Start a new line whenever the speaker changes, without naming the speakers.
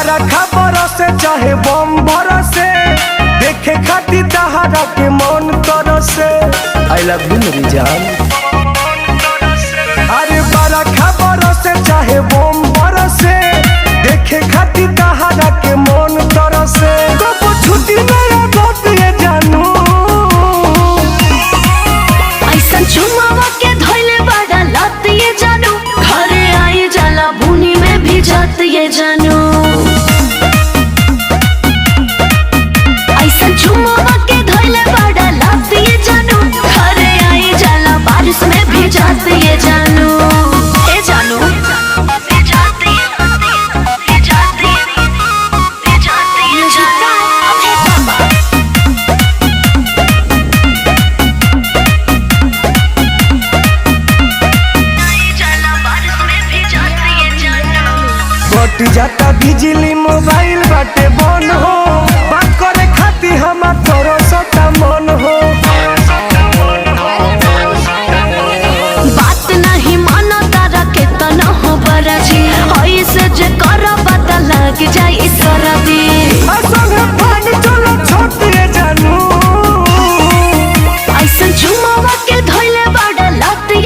बरखा बरसे चाहे बम बरसे, देखे खातिर तहरा के मन तरसे। आई लव यू मेरी जान। अरे बरखा बरसे चाहे बम बरसे, देखे खातिर तहरा के मन तरसे। कब छुट्टी मेरा दोस्त ये जानू,
ऐसा चुमावा के धोइले बड़ा लत ये जानू, घरे आई जाला बुनी में भी जात ये जानू। ऐसा चुमावा के धोइले बड़ा लत ये जानू, घरे आई जाला बारिश में भी जात ये जानू। ए जानू
कट जाता बिजली मोबाइल बाटे बन हो, बात करे खातिर हमार तोरो